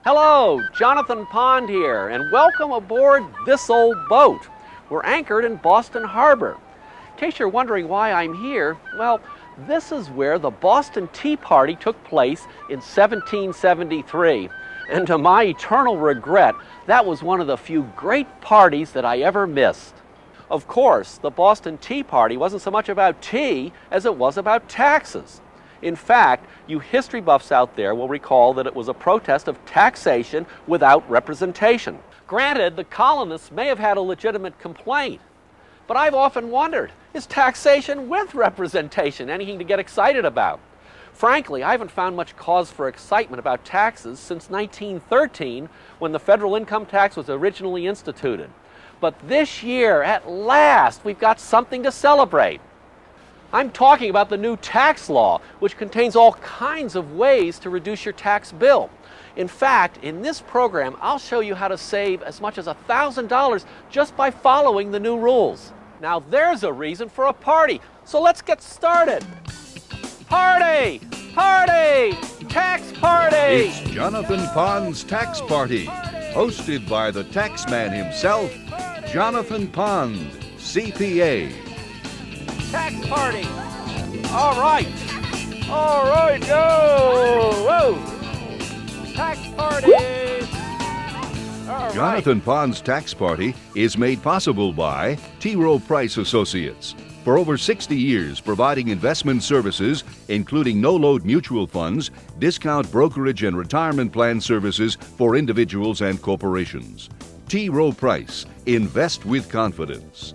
Hello, Jonathan Pond here, and welcome aboard this old boat. We're anchored in Boston Harbor. In case you're wondering why I'm here, well, this is where the Boston Tea Party took place in 1773. And to my eternal regret, that was one of the few great parties that I ever missed. Of course, the Boston Tea Party wasn't so much about tea as it was about taxes. In fact, you history buffs out there will recall that it was a protest of taxation without representation. Granted, the colonists may have had a legitimate complaint, but I've often wondered, is taxation with representation anything to get excited about? Frankly, I haven't found much cause for excitement about taxes since 1913, when the federal income tax was originally instituted. But this year, at last, we've got something to celebrate. I'm talking about the new tax law, which contains all kinds of ways to reduce your tax bill. In fact, in this program, I'll show you how to save as much as $1,000 just by following the new rules. Now there's a reason for a party, so let's get started. Party! Party! Tax party! It's Jonathan Pond's Tax Party, hosted by the taxman himself, Jonathan Pond, CPA. Tax party! All right! All right, go! Whoa! Tax party! All right. Jonathan Pond's Tax Party is made possible by T. Rowe Price Associates. For over 60 years, providing investment services, including no-load mutual funds, discount brokerage and retirement plan services for individuals and corporations. T. Rowe Price. Invest with confidence.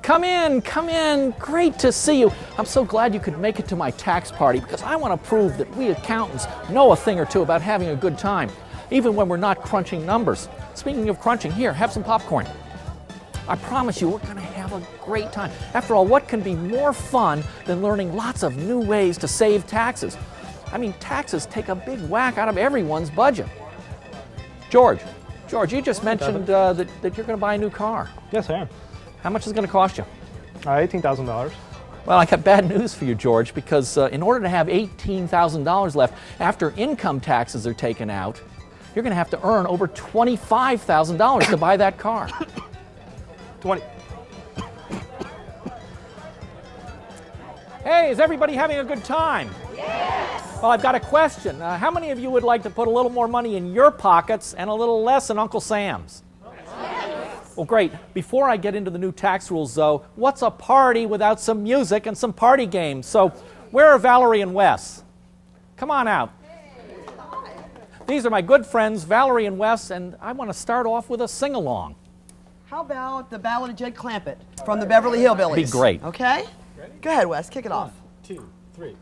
Come in. Great to see you. I'm so glad you could make it to my tax party because I want to prove that we accountants know a thing or two about having a good time, even when we're not crunching numbers. Speaking of crunching, here, have some popcorn. I promise you, we're going to have a great time. After all, what can be more fun than learning lots of new ways to save taxes? I mean, taxes take a big whack out of everyone's budget. George, you just mentioned that you're going to buy a new car. Yes, I am. How much is it going to cost you? $18,000. Well, I got bad news for you, George, because in order to have $18,000 left after income taxes are taken out, you're going to have to earn over $25,000 to buy that car. 20. Hey, is everybody having a good time? Yes! Well, I've got a question. How many of you would like to put a little more money in your pockets and a little less in Uncle Sam's? Well, great. Before I get into the new tax rules, though, what's a party without some music and some party games? So, where are Valerie and Wes? Come on out. These are my good friends, Valerie and Wes, and I want to start off with a sing-along. How about the Ballad of Jed Clampett from the Beverly Hillbillies? Be great. Okay? Ready? Go ahead, Wes. Kick it off. 1, 2, 3.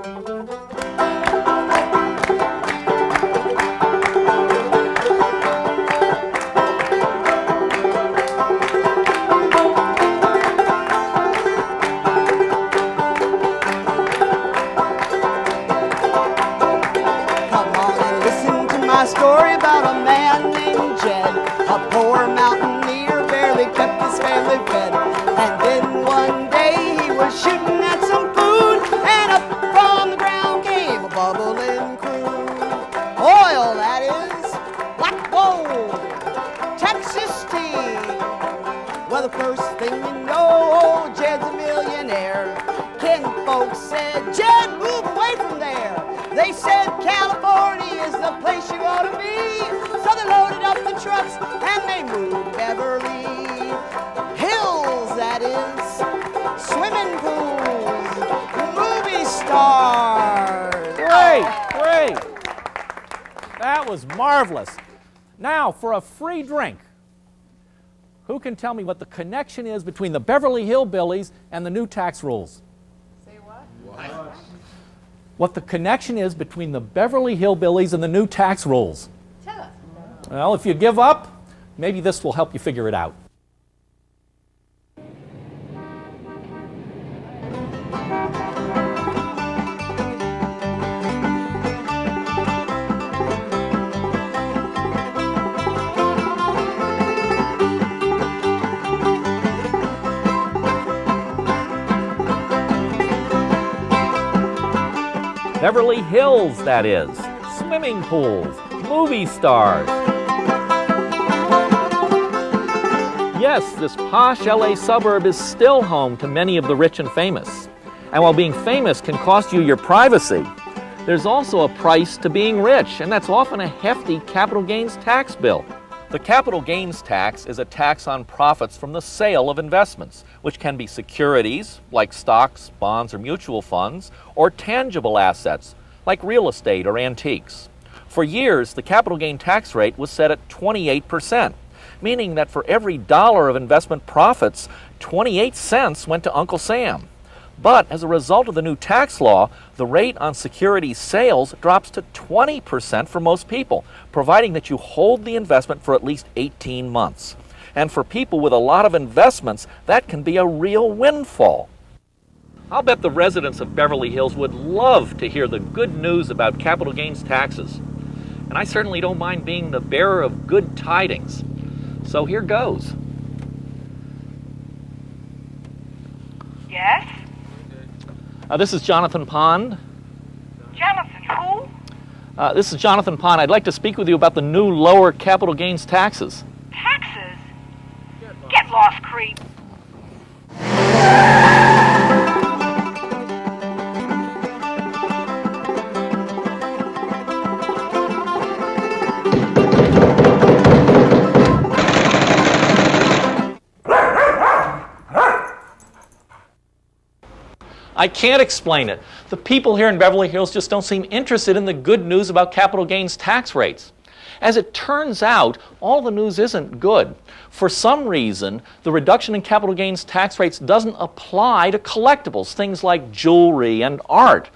Story about a man named Jed, a poor mountaineer, barely kept his family fed. And then one day he was shooting at some food, and up from the ground came a bubbling crude. Oil, that is, black gold, Texas tea. Well, the first thing you know, old Jed's a millionaire. Ken folks said, Jed, move away from there. They said California is the place you ought to be. So they loaded up the trucks and they moved Beverly Hills, that is. Swimming pools, movie stars. Great. That was marvelous. Now, for a free drink, who can tell me what the connection is between the Beverly Hillbillies and the new tax rules? Say what? What the connection is between the Beverly Hillbillies and the new tax rules. Tell us. Well, if you give up, maybe this will help you figure it out. Beverly Hills, that is. Swimming pools, movie stars. Yes, this posh LA suburb is still home to many of the rich and famous. And while being famous can cost you your privacy, there's also a price to being rich, and that's often a hefty capital gains tax bill. The capital gains tax is a tax on profits from the sale of investments, which can be securities, like stocks, bonds, or mutual funds, or tangible assets, like real estate or antiques. For years, the capital gain tax rate was set at 28%, meaning that for every dollar of investment profits, 28 cents went to Uncle Sam. But as a result of the new tax law, the rate on securities sales drops to 20% for most people, providing that you hold the investment for at least 18 months. And for people with a lot of investments, that can be a real windfall. I'll bet the residents of Beverly Hills would love to hear the good news about capital gains taxes. And I certainly don't mind being the bearer of good tidings. So here goes. Yes? This is Jonathan Pond. Jonathan, who? This is Jonathan Pond. I'd like to speak with you about the new lower capital gains taxes. Taxes? Get lost, creep. I can't explain it. The people here in Beverly Hills just don't seem interested in the good news about capital gains tax rates. As it turns out, all the news isn't good. For some reason, the reduction in capital gains tax rates doesn't apply to collectibles, things like jewelry and art.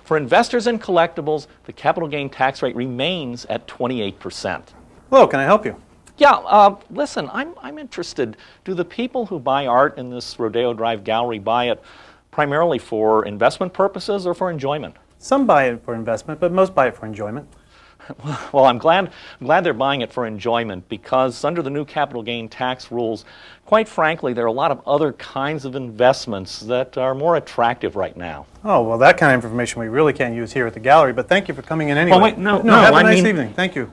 For investors in collectibles, the capital gain tax rate remains at 28%. Hello, can I help you? Yeah, listen, I'm interested. Do the people who buy art in this Rodeo Drive gallery buy it primarily for investment purposes or for enjoyment? Some buy it for investment, but most buy it for enjoyment. Well, I'm glad they're buying it for enjoyment, because under the new capital gain tax rules, quite frankly, there are a lot of other kinds of investments that are more attractive right now. Oh, well, that kind of information we really can't use here at the gallery, but thank you for coming in anyway. Oh, wait, no, have a I nice mean- evening. Thank you.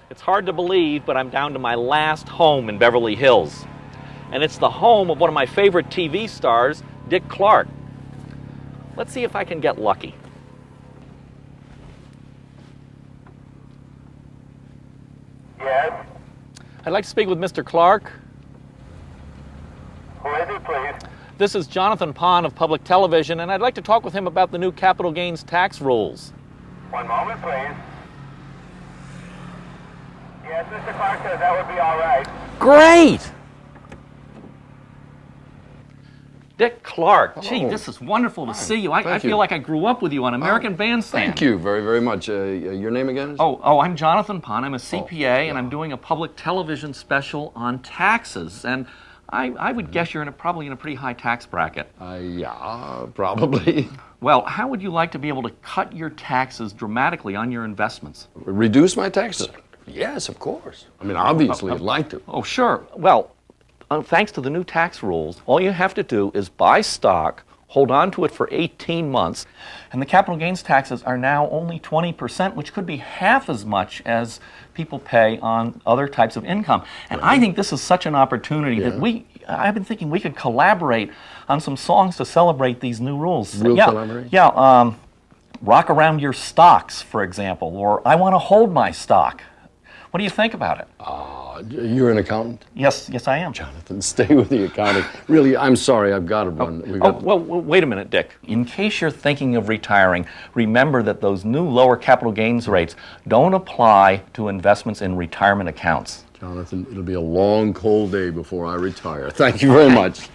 It's hard to believe, but I'm down to my last home in Beverly Hills. And it's the home of one of my favorite TV stars, Dick Clark. Let's see if I can get lucky. Yes? I'd like to speak with Mr. Clark. Who is it, please? This is Jonathan Pond of Public Television, and I'd like to talk with him about the new capital gains tax rules. One moment, please. Yes, Mr. Clark says that would be all right. Great! Dick Clark. Gee, this is wonderful to see you. I Thank feel you. like I grew up with you on American Bandstand. Thank you very, very much. Your name again? is? Oh, I'm Jonathan Pond. I'm a CPA, and I'm doing a public television special on taxes. And I would guess you're probably in a pretty high tax bracket. Yeah, probably. Well, how would you like to be able to cut your taxes dramatically on your investments? Reduce my taxes? Yes, of course. I mean, obviously, I'd like to. Oh, sure. Well, thanks to the new tax rules, all you have to do is buy stock, hold on to it for 18 months, and the capital gains taxes are now only 20%, which could be half as much as people pay on other types of income. And I think this is such an opportunity that I've been thinking we could collaborate on some songs to celebrate these new rules. Real collaborate? Yeah, Rock Around Your Stocks, for example, or I Want to Hold My Stock. What do you think about it? You're an accountant? Yes, I am. Jonathan, stay with the accounting. Really, I'm sorry, I've got to run. Well, wait a minute, Dick. In case you're thinking of retiring, remember that those new lower capital gains rates don't apply to investments in retirement accounts. Jonathan, it'll be a long, cold day before I retire. Thank you very much.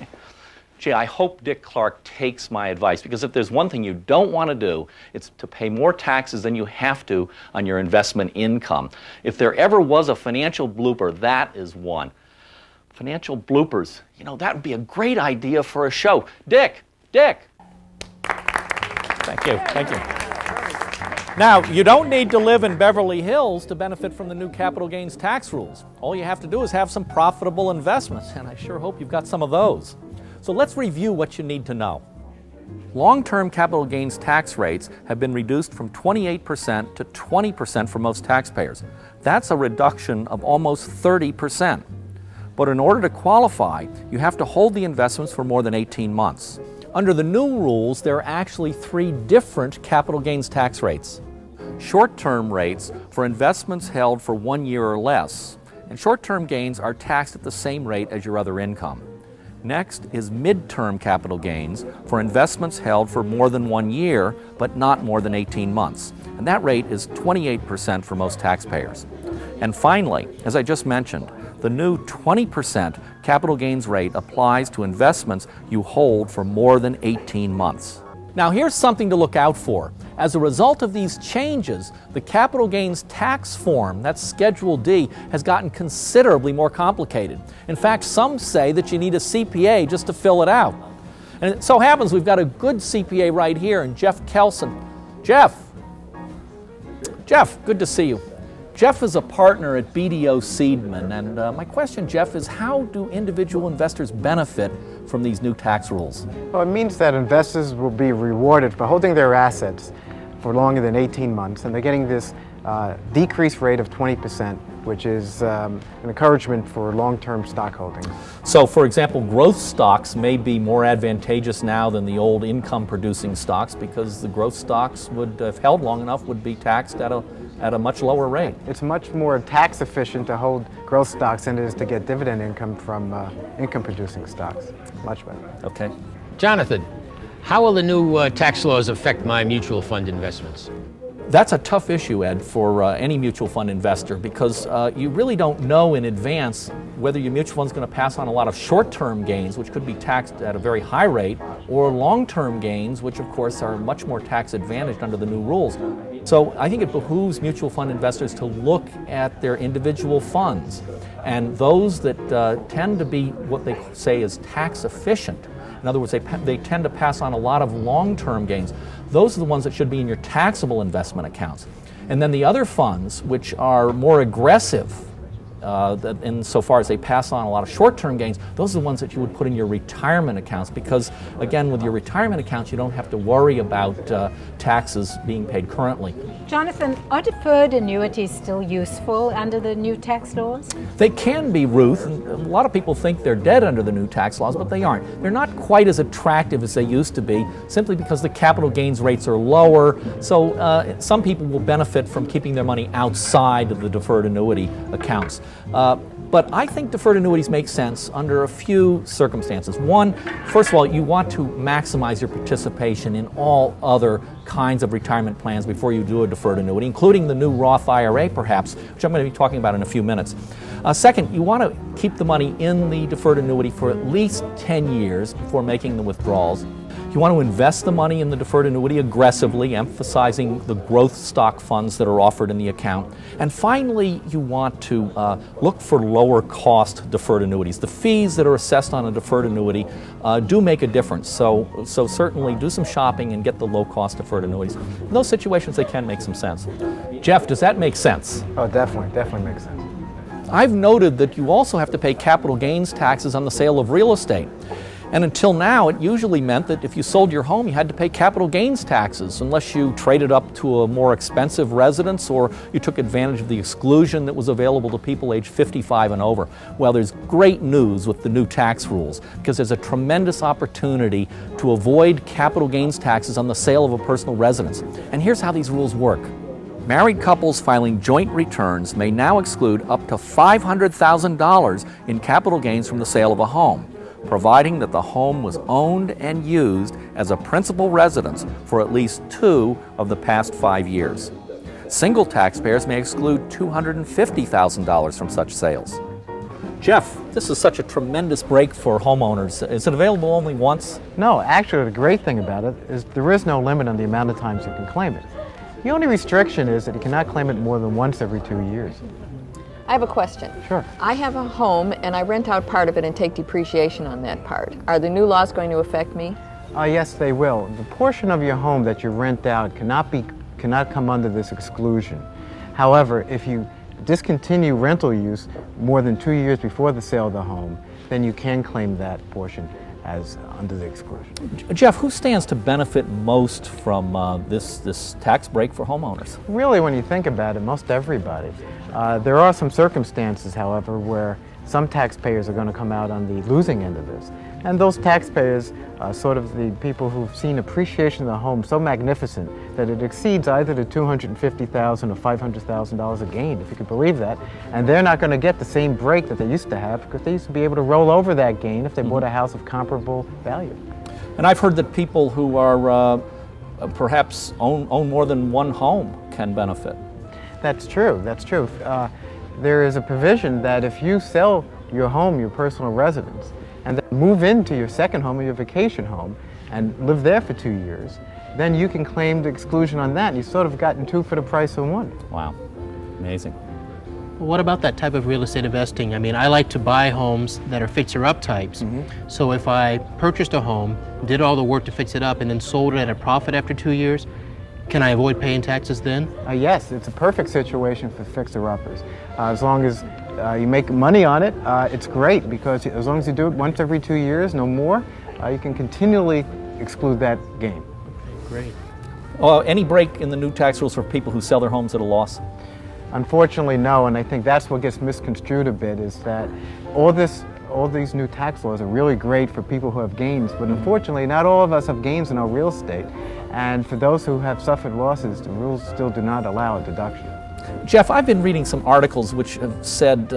Gee, I hope Dick Clark takes my advice, because if there's one thing you don't want to do, it's to pay more taxes than you have to on your investment income. If there ever was a financial blooper, that is one. Financial bloopers, that would be a great idea for a show. Dick! Thank you. Now, you don't need to live in Beverly Hills to benefit from the new capital gains tax rules. All you have to do is have some profitable investments, and I sure hope you've got some of those. So let's review what you need to know. Long-term capital gains tax rates have been reduced from 28% to 20% for most taxpayers. That's a reduction of almost 30%. But in order to qualify, you have to hold the investments for more than 18 months. Under the new rules, there are actually 3 different capital gains tax rates. Short-term rates for investments held for 1 year or less, and short-term gains are taxed at the same rate as your other income. Next is mid-term capital gains for investments held for more than 1 year, but not more than 18 months. And that rate is 28% for most taxpayers. And finally, as I just mentioned, the new 20% capital gains rate applies to investments you hold for more than 18 months. Now here's something to look out for. As a result of these changes, the capital gains tax form, that's Schedule D, has gotten considerably more complicated. In fact, some say that you need a CPA just to fill it out. And it so happens we've got a good CPA right here, and Jeff Kelson. Jeff, good to see you. Jeff is a partner at BDO Seidman, and my question, Jeff, is how do individual investors benefit from these new tax rules? Well, it means that investors will be rewarded for holding their assets for longer than 18 months, and they're getting this decreased rate of 20%, which is an encouragement for long-term stock holdings. So, for example, growth stocks may be more advantageous now than the old income-producing stocks because the growth stocks would, if held long enough, would be taxed at a much lower rate. It's much more tax efficient to hold growth stocks than it is to get dividend income from income-producing stocks. Much better. Okay. Jonathan, how will the new tax laws affect my mutual fund investments? That's a tough issue, Ed, for any mutual fund investor because you really don't know in advance whether your mutual fund's going to pass on a lot of short-term gains, which could be taxed at a very high rate, or long-term gains, which of course are much more tax advantaged under the new rules. So I think it behooves mutual fund investors to look at their individual funds, and those that tend to be what they say is tax efficient. In other words, they tend to pass on a lot of long-term gains. Those are the ones that should be in your taxable investment accounts. And then the other funds, which are more aggressive insofar as they pass on a lot of short-term gains, those are the ones that you would put in your retirement accounts because, again, with your retirement accounts, you don't have to worry about taxes being paid currently. Jonathan, are deferred annuities still useful under the new tax laws? They can be, Ruth. And a lot of people think they're dead under the new tax laws, but they aren't. They're not quite as attractive as they used to be, simply because the capital gains rates are lower. So some people will benefit from keeping their money outside of the deferred annuity accounts. But I think deferred annuities make sense under a few circumstances. One, first of all, you want to maximize your participation in all other kinds of retirement plans before you do a deferred annuity, including the new Roth IRA, perhaps, which I'm going to be talking about in a few minutes. Second, you want to keep the money in the deferred annuity for at least 10 years before making the withdrawals. You want to invest the money in the deferred annuity aggressively, emphasizing the growth stock funds that are offered in the account. And finally, you want to look for lower cost deferred annuities. The fees that are assessed on a deferred annuity do make a difference. So certainly do some shopping and get the low cost deferred annuities. In those situations, they can make some sense. Jeff, does that make sense? Oh, definitely makes sense. I've noted that you also have to pay capital gains taxes on the sale of real estate. And until now, it usually meant that if you sold your home, you had to pay capital gains taxes unless you traded up to a more expensive residence or you took advantage of the exclusion that was available to people aged 55 and over. Well, there's great news with the new tax rules because there's a tremendous opportunity to avoid capital gains taxes on the sale of a personal residence. And here's how these rules work. Married couples filing joint returns may now exclude up to $500,000 in capital gains from the sale of a home, providing that the home was owned and used as a principal residence for at least 2 of the past 5 years. Single taxpayers may exclude $250,000 from such sales. Jeff, this is such a tremendous break for homeowners. Is it available only once? No, actually, the great thing about it is there is no limit on the amount of times you can claim it. The only restriction is that you cannot claim it more than once every 2 years. I have a question. Sure. I have a home and I rent out part of it and take depreciation on that part. Are the new laws going to affect me? Yes, they will. The portion of your home that you rent out cannot come under this exclusion. However, if you discontinue rental use more than 2 years before the sale of the home, then you can claim that portion. as under the exclusion. Jeff, who stands to benefit most from this tax break for homeowners? Really, when you think about it, most everybody. There are some circumstances, however, where some taxpayers are going to come out on the losing end of this. And those taxpayers are sort of the people who've seen appreciation of the home so magnificent that it exceeds either the $250,000 or $500,000 a gain, if you could believe that. And they're not going to get the same break that they used to have, because they used to be able to roll over that gain if they bought a house of comparable value. And I've heard that people who are perhaps own more than one home can benefit. That's true. That's true. There is a provision that if you sell your home, your personal residence, and then move into your second home or your vacation home and live there for 2 years, then you can claim the exclusion on that. And you've sort of gotten two for the price of one. Wow. Amazing. Well, what about that type of real estate investing? I mean, I like to buy homes that are fixer-up types. So if I purchased a home, did all the work to fix it up, and then sold it at a profit after 2 years, can I avoid paying taxes then? Yes, it's a perfect situation for fixer-uppers. As long as you make money on it, it's great, because as long as you do it once every 2 years, no more, you can continually exclude that gain. Great. Any break in the new tax rules for people who sell their homes at a loss? Unfortunately, no, and I think that's what gets misconstrued a bit, is that all these new tax laws are really great for people who have gains, but unfortunately not all of us have gains in our real estate, and for those who have suffered losses, the rules still do not allow a deduction. Jeff, I've been reading some articles which have said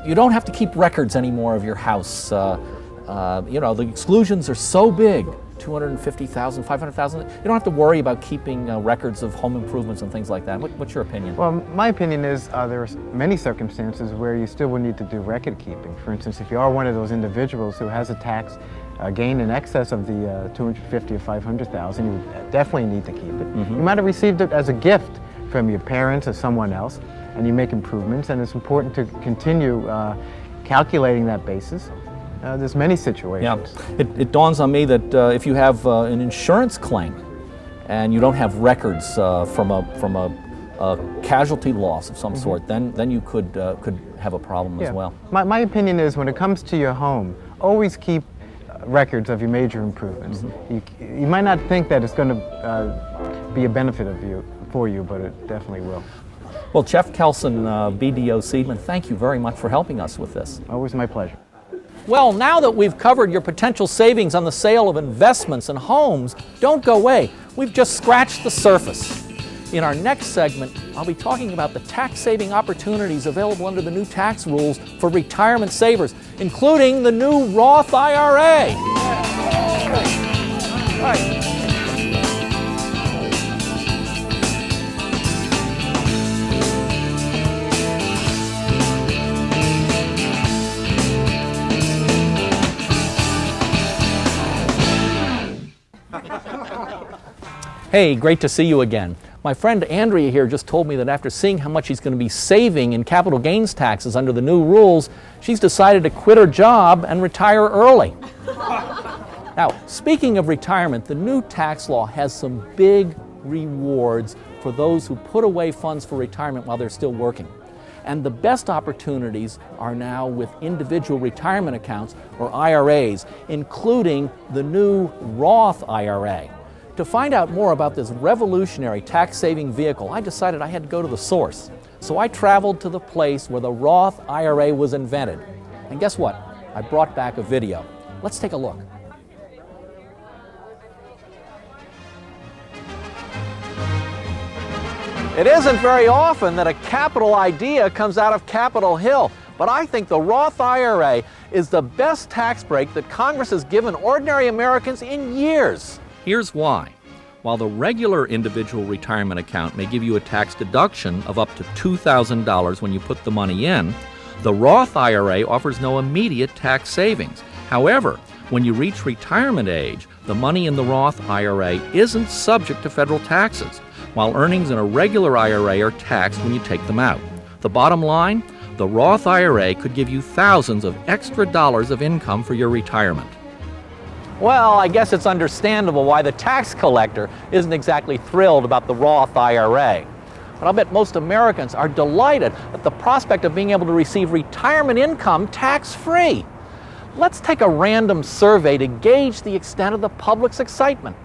you don't have to keep records anymore of your house. You know, the exclusions are so big, $250,000, $500,000. You don't have to worry about keeping records of home improvements and things like that. What's your opinion? Well, my opinion is there are many circumstances where you still would need to do record keeping. For instance, if you are one of those individuals who has a tax gain in excess of the $250,000 or $500,000, you would definitely need to keep it. You might have received it as a gift from your parents or someone else, and you make improvements, and it's important to continue calculating that basis. There's many situations. Yeah. It dawns on me that if you have an insurance claim and you don't have records from a casualty loss of some sort, then you could have a problem as well. My opinion is, when it comes to your home, always keep records of your major improvements. You might not think that it's going to be a benefit for you, but it definitely will. Well, Jeff Kelson, BDO Seidman, thank you very much for helping us with this. Always my pleasure. Well, now that we've covered your potential savings on the sale of investments and homes, don't go away. We've just scratched the surface. In our next segment, I'll be talking about the tax-saving opportunities available under the new tax rules for retirement savers, including the new Roth IRA. All right. Hey, great to see you again. My friend Andrea here just told me that after seeing how much she's going to be saving in capital gains taxes under the new rules, she's decided to quit her job and retire early. Now, speaking of retirement, the new tax law has some big rewards for those who put away funds for retirement while they're still working. And the best opportunities are now with individual retirement accounts, or IRAs, including the new Roth IRA. To find out more about this revolutionary tax-saving vehicle, I decided I had to go to the source. So I traveled to the place where the Roth IRA was invented. And guess what? I brought back a video. Let's take a look. It isn't very often that a capital idea comes out of Capitol Hill, but I think the Roth IRA is the best tax break that Congress has given ordinary Americans in years. Here's why. While the regular individual retirement account may give you a tax deduction of up to $2,000 when you put the money in, the Roth IRA offers no immediate tax savings. However, when you reach retirement age, the money in the Roth IRA isn't subject to federal taxes, while earnings in a regular IRA are taxed when you take them out. The bottom line, the Roth IRA could give you thousands of extra dollars of income for your retirement. Well, I guess it's understandable why the tax collector isn't exactly thrilled about the Roth IRA. But I'll bet most Americans are delighted at the prospect of being able to receive retirement income tax-free. Let's take a random survey to gauge the extent of the public's excitement.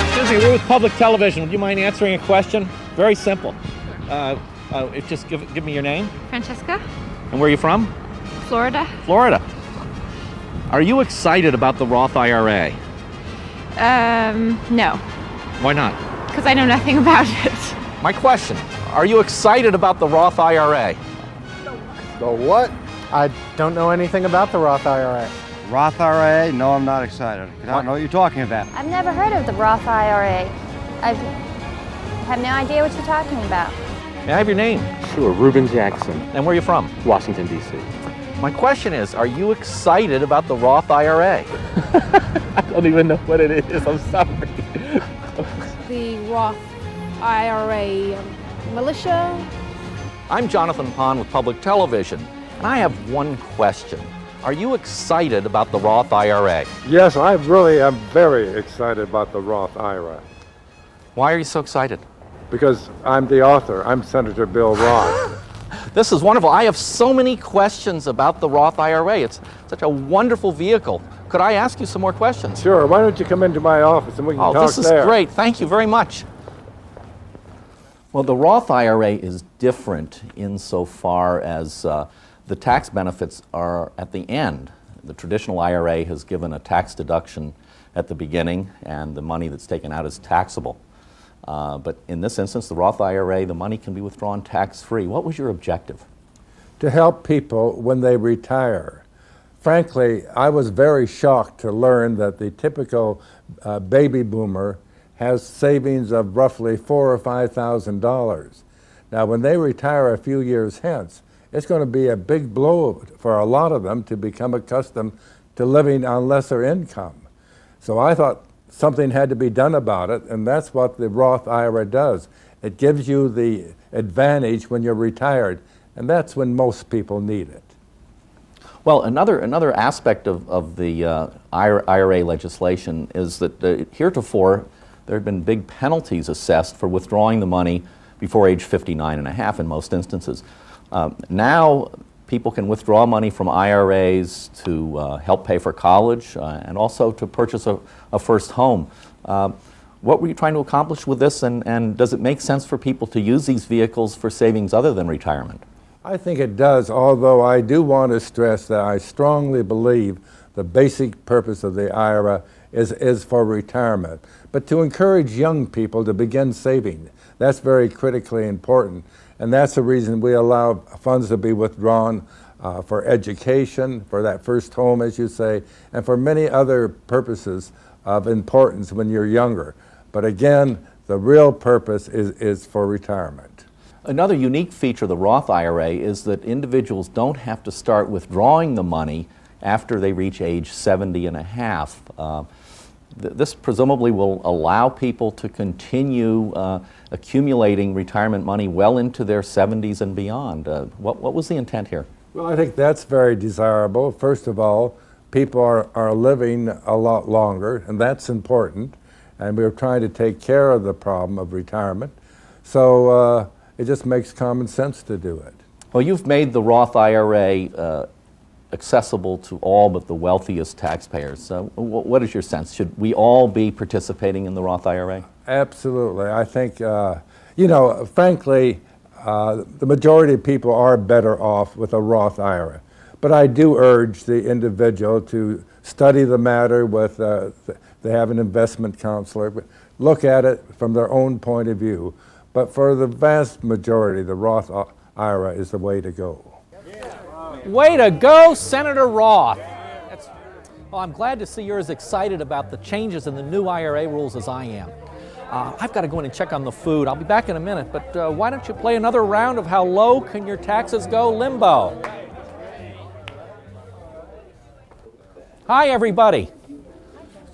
Excuse me, we're with public television. Would you mind answering a question? Very simple. Just give me your name. Francesca, And where are you from? Florida. Florida. Are you excited about the Roth IRA? No, Why not? because I know nothing about it. My question, are you excited about the Roth IRA? The what? I don't know anything about the Roth IRA. Roth IRA? No, I'm not excited. I don't know what you're talking about. I've never heard of the Roth IRA. I have no idea what you're talking about. May I have your name? Sure, Reuben Jackson. And where are you from? Washington, D.C. My question is, are you excited about the Roth IRA? I don't even know what it is. I'm sorry. The Roth IRA militia. I'm Jonathan Pond with Public Television, and I have one question. Are you excited about the Roth IRA? Yes, I really am very excited about the Roth IRA. Why are you so excited? Because I'm the author. I'm Senator Bill Roth. This is wonderful. I have so many questions about the Roth IRA. It's such a wonderful vehicle. Could I ask you some more questions? Sure. Why don't you come into my office and we can talk there? Oh, this is great. Thank you very much. Well, the Roth IRA is different insofar as the tax benefits are at the end. The traditional IRA has given a tax deduction at the beginning, and the money that's taken out is taxable. But in this instance, the Roth IRA, the money can be withdrawn tax-free. What was your objective? To help people when they retire. Frankly, I was very shocked to learn that the typical baby boomer has savings of roughly $4,000 or $5,000. Now, when they retire a few years hence, it's going to be a big blow for a lot of them to become accustomed to living on lesser income. So I thought something had to be done about it, and that's what the Roth IRA does. It gives you the advantage when you're retired, and that's when most people need it. Well, another aspect of the IRA legislation is that heretofore there have been big penalties assessed for withdrawing the money before age 59 and a half in most instances. Now people can withdraw money from IRAs to help pay for college and also to purchase a first home. What were you trying to accomplish with this, and does it make sense for people to use these vehicles for savings other than retirement? I think it does, although I do want to stress that I strongly believe the basic purpose of the IRA is for retirement, but to encourage young people to begin saving. That's very critically important, and that's the reason we allow funds to be withdrawn for education, for that first home, as you say, and for many other purposes of importance when you're younger. But again, the real purpose is for retirement. Another unique feature of the Roth IRA is that individuals don't have to start withdrawing the money after they reach age 70 and a half. This presumably will allow people to continue accumulating retirement money well into their 70s and beyond. What was the intent here? Well, I think that's very desirable. First of all, people are living a lot longer, and that's important. And we're trying to take care of the problem of retirement. So it just makes common sense to do it. Well, you've made the Roth IRA accessible to all but the wealthiest taxpayers. So what is your sense? Should we all be participating in the Roth IRA? Absolutely. I think, frankly, the majority of people are better off with a Roth IRA. But I do urge the individual to study the matter with, they have an investment counselor, but look at it from their own point of view. But for the vast majority, the Roth IRA is the way to go. Way to go, Senator Roth. Well, I'm glad to see you're as excited about the changes in the new IRA rules as I am. I've got to go in and check on the food. I'll be back in a minute, but why don't you play another round of How Low Can Your Taxes Go Limbo? Hi, everybody.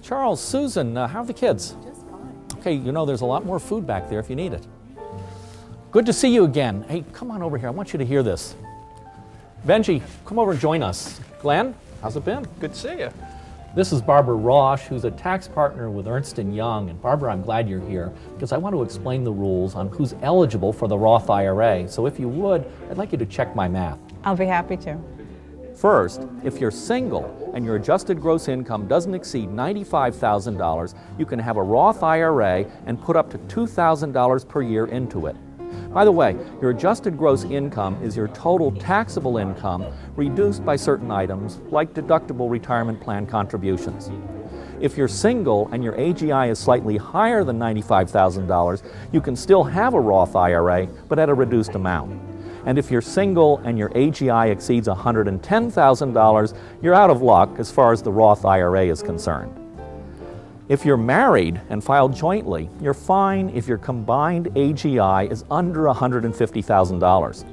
Charles, Susan, how are the kids? Just fine. Okay, you know there's a lot more food back there if you need it. Good to see you again. Hey, come on over here. I want you to hear this. Benji, come over and join us. Glenn, how's it been? Good to see you. This is Barbara Roche, who's a tax partner with Ernst & Young. And Barbara, I'm glad you're here because I want to explain the rules on who's eligible for the Roth IRA. So if you would, I'd like you to check my math. I'll be happy to. First, if you're single and your adjusted gross income doesn't exceed $95,000, you can have a Roth IRA and put up to $2,000 per year into it. By the way, your adjusted gross income is your total taxable income reduced by certain items like deductible retirement plan contributions. If you're single and your AGI is slightly higher than $95,000, you can still have a Roth IRA, but at a reduced amount. And if you're single and your AGI exceeds $110,000, you're out of luck as far as the Roth IRA is concerned. If you're married and filed jointly, you're fine if your combined AGI is under $150,000.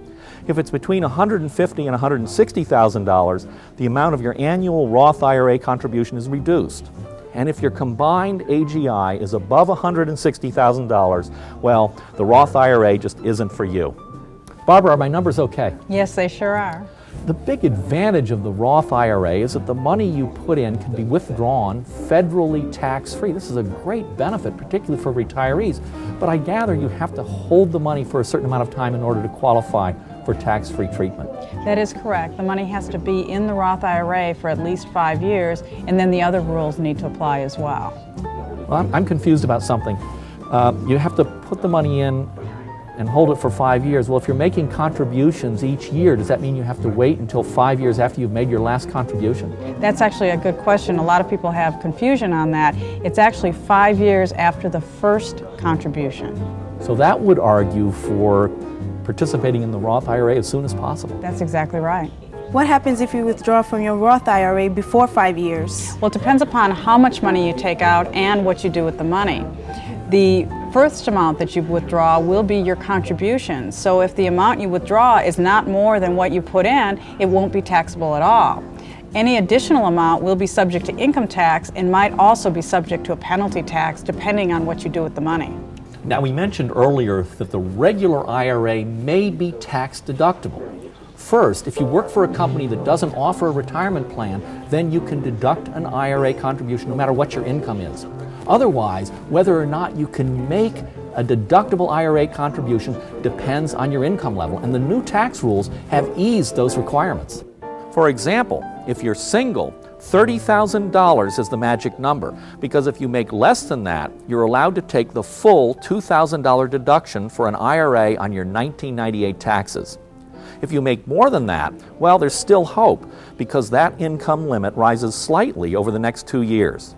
If it's between $150,000 and $160,000, the amount of your annual Roth IRA contribution is reduced. And if your combined AGI is above $160,000, well, the Roth IRA just isn't for you. Barbara, are my numbers okay? Yes, they sure are. The big advantage of the Roth IRA is that the money you put in can be withdrawn federally tax-free. This is a great benefit, particularly for retirees. But I gather you have to hold the money for a certain amount of time in order to qualify for tax-free treatment. That is correct. The money has to be in the Roth IRA for at least 5 years, and then the other rules need to apply as well. Well, I'm confused about something. You have to put the money in and hold it for 5 years. Well, if you're making contributions each year, does that mean you have to wait until 5 years after you've made your last contribution? That's actually a good question. A lot of people have confusion on that. It's actually 5 years after the first contribution. So that would argue for participating in the Roth IRA as soon as possible. That's exactly right. What happens if you withdraw from your Roth IRA before 5 years? Well, it depends upon how much money you take out and what you do with the money. The first amount that you withdraw will be your contribution. So if the amount you withdraw is not more than what you put in, it won't be taxable at all. Any additional amount will be subject to income tax and might also be subject to a penalty tax depending on what you do with the money. Now, we mentioned earlier that the regular IRA may be tax deductible. First, if you work for a company that doesn't offer a retirement plan, then you can deduct an IRA contribution no matter what your income is. Otherwise, whether or not you can make a deductible IRA contribution depends on your income level, and the new tax rules have eased those requirements. For example, if you're single, $30,000 is the magic number, because if you make less than that, you're allowed to take the full $2,000 deduction for an IRA on your 1998 taxes. If you make more than that, well, there's still hope, because that income limit rises slightly over the next 2 years.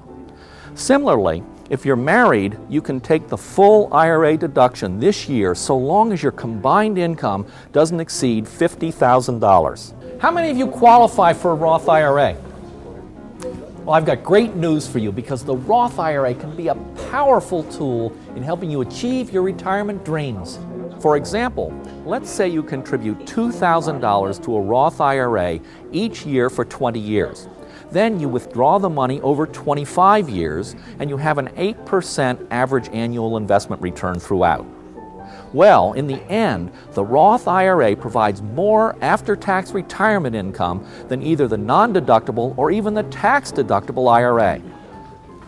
Similarly, if you're married, you can take the full IRA deduction this year so long as your combined income doesn't exceed $50,000. How many of you qualify for a Roth IRA? Well, I've got great news for you, because the Roth IRA can be a powerful tool in helping you achieve your retirement dreams. For example, let's say you contribute $2,000 to a Roth IRA each year for 20 years. Then you withdraw the money over 25 years, and you have an 8% average annual investment return throughout. Well, in the end, the Roth IRA provides more after-tax retirement income than either the non-deductible or even the tax-deductible IRA.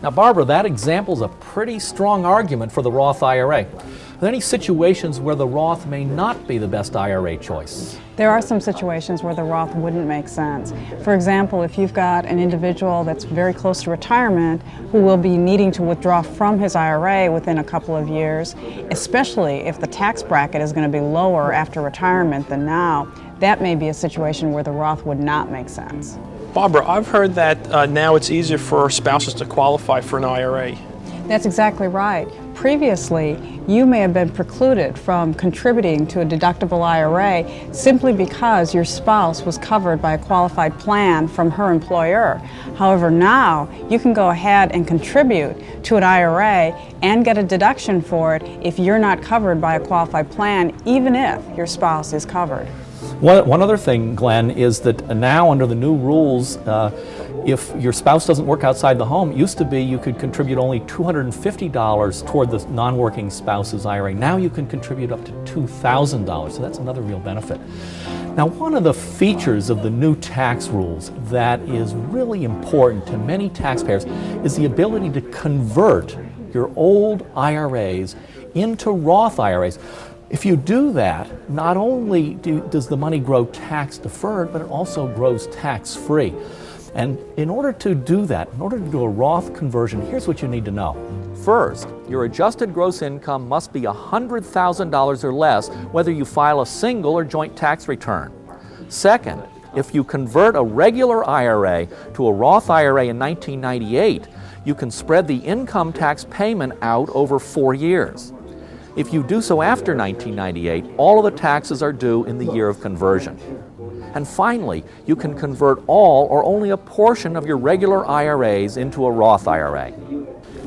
Now, Barbara, that example's a pretty strong argument for the Roth IRA. Are there any situations where the Roth may not be the best IRA choice? There are some situations where the Roth wouldn't make sense. For example, if you've got an individual that's very close to retirement who will be needing to withdraw from his IRA within a couple of years, especially if the tax bracket is going to be lower after retirement than now, that may be a situation where the Roth would not make sense. Barbara, I've heard that now it's easier for spouses to qualify for an IRA. That's exactly right. Previously, you may have been precluded from contributing to a deductible IRA simply because your spouse was covered by a qualified plan from her employer. However, now you can go ahead and contribute to an IRA and get a deduction for it if you're not covered by a qualified plan, even if your spouse is covered. One other thing, Glenn, is that now under the new rules, If your spouse doesn't work outside the home, it used to be you could contribute only $250 toward the non-working spouse's IRA. Now you can contribute up to $2,000, so that's another real benefit. Now, one of the features of the new tax rules that is really important to many taxpayers is the ability to convert your old IRAs into Roth IRAs. If you do that, not only does the money grow tax deferred, but it also grows tax free. And in order to do that, in order to do a Roth conversion, here's what you need to know. First, your adjusted gross income must be $100,000 or less, whether you file a single or joint tax return. Second, if you convert a regular IRA to a Roth IRA in 1998, you can spread the income tax payment out over 4 years. If you do so after 1998, all of the taxes are due in the year of conversion. And finally, you can convert all or only a portion of your regular IRAs into a Roth IRA.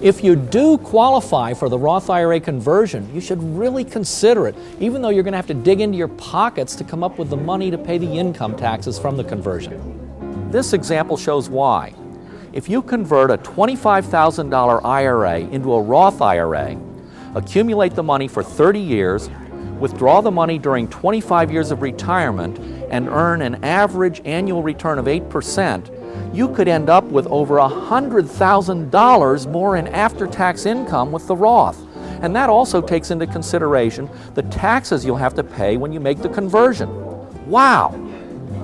If you do qualify for the Roth IRA conversion, you should really consider it, even though you're going to have to dig into your pockets to come up with the money to pay the income taxes from the conversion. This example shows why. If you convert a $25,000 IRA into a Roth IRA, accumulate the money for 30 years, withdraw the money during 25 years of retirement, and earn an average annual return of 8%, you could end up with over $100,000 more in after-tax income with the Roth. And that also takes into consideration the taxes you'll have to pay when you make the conversion. Wow!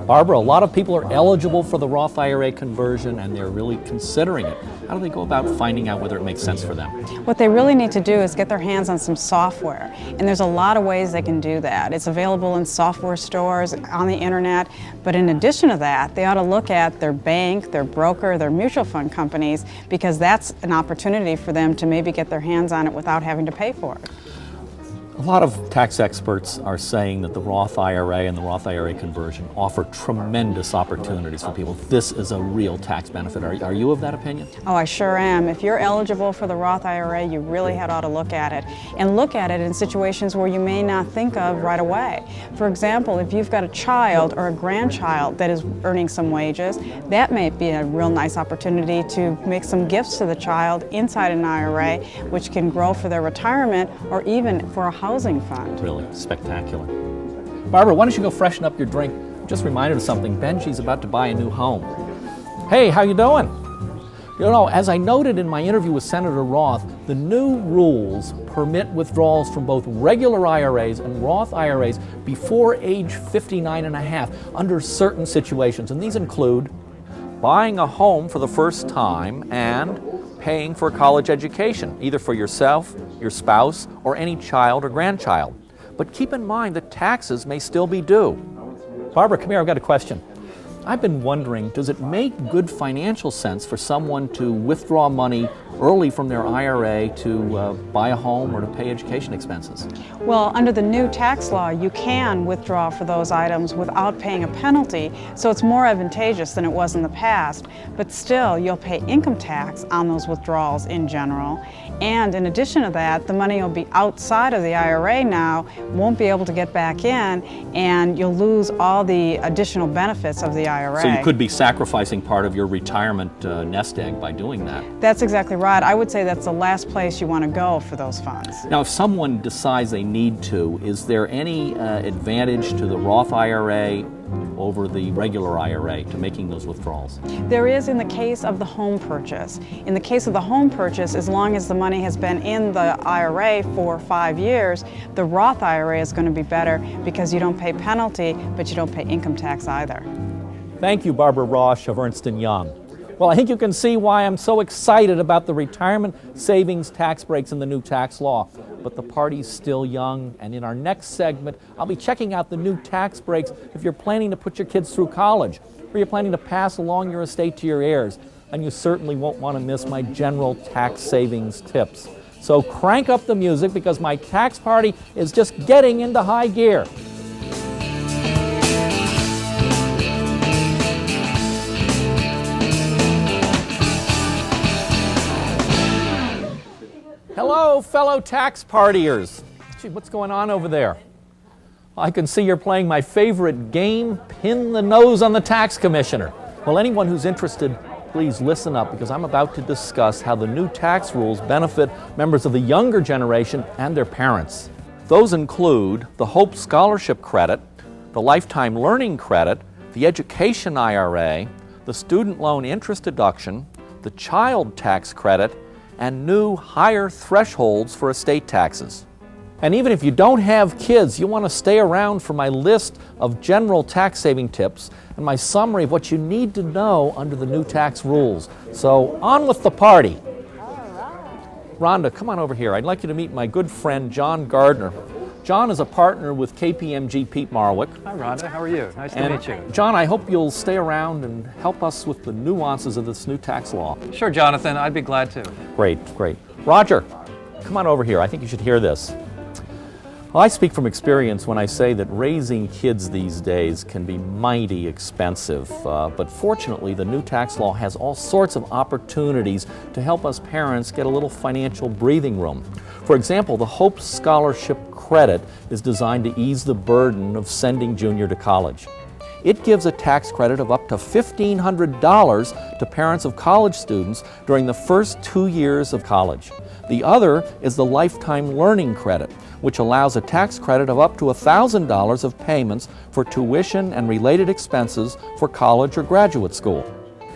Barbara, a lot of people are eligible for the Roth IRA conversion and they're really considering it. How do they go about finding out whether it makes sense for them? What they really need to do is get their hands on some software, and there's a lot of ways they can do that. It's available in software stores, on the internet, but in addition to that, they ought to look at their bank, their broker, their mutual fund companies, because that's an opportunity for them to maybe get their hands on it without having to pay for it. A lot of tax experts are saying that the Roth IRA and the Roth IRA conversion offer tremendous opportunities for people. This is a real tax benefit. Are you of that opinion? Oh, I sure am. If you're eligible for the Roth IRA, you really ought to look at it. And look at it in situations where you may not think of right away. For example, if you've got a child or a grandchild that is earning some wages, that may be a real nice opportunity to make some gifts to the child inside an IRA, which can grow for their retirement or even for a housing fund. Really spectacular. Barbara, why don't you go freshen up your drink? Just reminded of something. Benji's about to buy a new home. Hey, how you doing? You know, as I noted in my interview with Senator Roth, the new rules permit withdrawals from both regular IRAs and Roth IRAs before age 59 and a half under certain situations. And these include buying a home for the first time and paying for a college education, either for yourself, your spouse, or any child or grandchild. But keep in mind that taxes may still be due. Barbara, come here, I've got a question. I've been wondering, does it make good financial sense for someone to withdraw money early from their IRA to buy a home or to pay education expenses? Well, under the new tax law, you can withdraw for those items without paying a penalty, so it's more advantageous than it was in the past. But still, you'll pay income tax on those withdrawals in general. And in addition to that, the money will be outside of the IRA now, won't be able to get back in, and you'll lose all the additional benefits of the IRA. So you could be sacrificing part of your retirement nest egg by doing that. That's exactly right. I would say that's the last place you want to go for those funds. Now, if someone decides they need to, is there any advantage to the Roth IRA over the regular IRA to making those withdrawals? There is in the case of the home purchase. In the case of the home purchase, as long as the money has been in the IRA for 5 years, the Roth IRA is going to be better because you don't pay penalty, but you don't pay income tax either. Thank you, Barbara Roche of Ernst & Young. Well, I think you can see why I'm so excited about the retirement savings tax breaks in the new tax law. But the party's still young, and in our next segment, I'll be checking out the new tax breaks if you're planning to put your kids through college, or you're planning to pass along your estate to your heirs. And you certainly won't want to miss my general tax savings tips. So crank up the music because my tax party is just getting into high gear. Hello, fellow tax partiers. Gee, what's going on over there? I can see you're playing my favorite game, Pin the Nose on the Tax Commissioner. Well, anyone who's interested please listen up because I'm about to discuss how the new tax rules benefit members of the younger generation and their parents. Those include the Hope Scholarship Credit, the Lifetime Learning Credit, the Education IRA, the Student Loan Interest Deduction, the Child Tax Credit, and new higher thresholds for estate taxes. And even if you don't have kids, you want to stay around for my list of general tax saving tips and my summary of what you need to know under the new tax rules. So on with the party. Rhonda, come on over here. I'd like you to meet my good friend John Gardner. John is a partner with KPMG Pete Marwick. Hi Rhonda, how are you? Nice to meet you. John, I hope you'll stay around and help us with the nuances of this new tax law. Sure, Jonathan, I'd be glad to. Great, great. Roger, come on over here. I think you should hear this. Well, I speak from experience when I say that raising kids these days can be mighty expensive, but fortunately the new tax law has all sorts of opportunities to help us parents get a little financial breathing room. For example, the Hope Scholarship Credit is designed to ease the burden of sending Junior to college. It gives a tax credit of up to $1,500 to parents of college students during the first 2 years of college. The other is the Lifetime Learning Credit, which allows a tax credit of up to $1,000 of payments for tuition and related expenses for college or graduate school.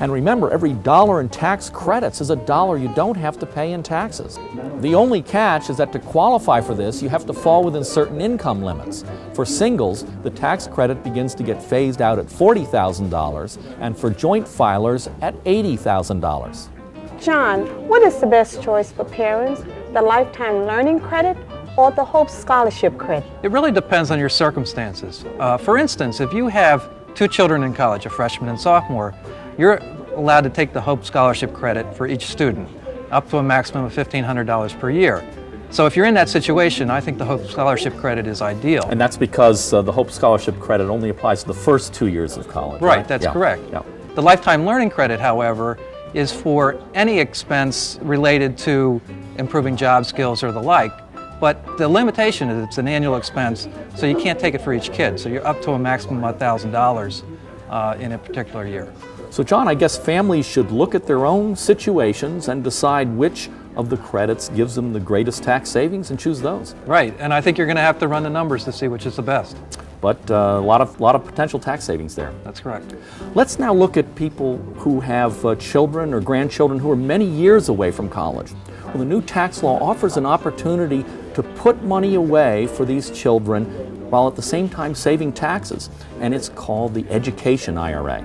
And remember, every dollar in tax credits is a dollar you don't have to pay in taxes. The only catch is that to qualify for this, you have to fall within certain income limits. For singles, the tax credit begins to get phased out at $40,000, and for joint filers at $80,000. John, what is the best choice for parents, the Lifetime Learning Credit or the Hope Scholarship Credit? It really depends on your circumstances. For instance, if you have 2 children in college, a freshman and sophomore, you're allowed to take the Hope Scholarship Credit for each student, up to a maximum of $1,500 per year. So if you're in that situation, I think the Hope Scholarship Credit is ideal. And that's because the Hope Scholarship Credit only applies to the first 2 years of college. Right, that's Yeah. correct. Yeah. The Lifetime Learning Credit, however, is for any expense related to improving job skills or the like. But the limitation is it's an annual expense, so you can't take it for each kid. So you're up to a maximum of $1,000 in a particular year. So John, I guess families should look at their own situations and decide which of the credits gives them the greatest tax savings and choose those. Right, and I think you're going to have to run the numbers to see which is the best. But a lot of potential tax savings there. That's correct. Let's now look at people who have children or grandchildren who are many years away from college. Well, the new tax law offers an opportunity to put money away for these children while at the same time saving taxes, and it's called the Education IRA.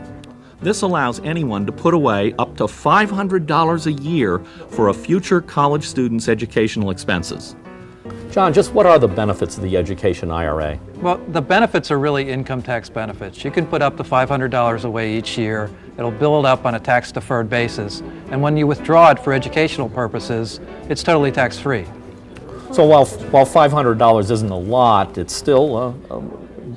This allows anyone to put away up to $500 a year for a future college student's educational expenses. John, just what are the benefits of the Education IRA? Well, the benefits are really income tax benefits. You can put up to $500 away each year. It'll build up on a tax-deferred basis. And when you withdraw it for educational purposes, it's totally tax-free. So while $500 isn't a lot, it still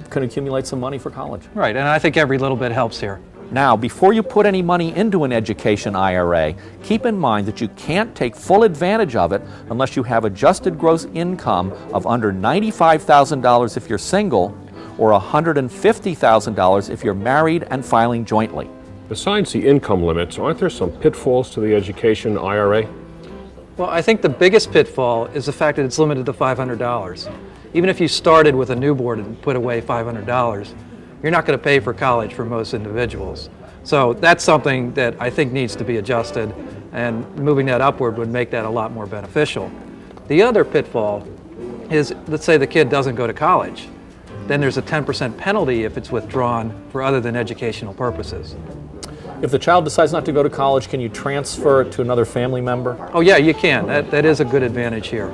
can accumulate some money for college. Right, and I think every little bit helps here. Now, before you put any money into an Education IRA, keep in mind that you can't take full advantage of it unless you have adjusted gross income of under $95,000 if you're single, or $150,000 if you're married and filing jointly. Besides the income limits, aren't there some pitfalls to the Education IRA? Well, I think the biggest pitfall is the fact that it's limited to $500. Even if you started with a newborn and put away $500, you're not going to pay for college for most individuals. So that's something that I think needs to be adjusted, and moving that upward would make that a lot more beneficial. The other pitfall is, let's say the kid doesn't go to college. Then there's a 10% penalty if it's withdrawn for other than educational purposes. If the child decides not to go to college, can you transfer it to another family member? Oh yeah, you can. That is a good advantage here.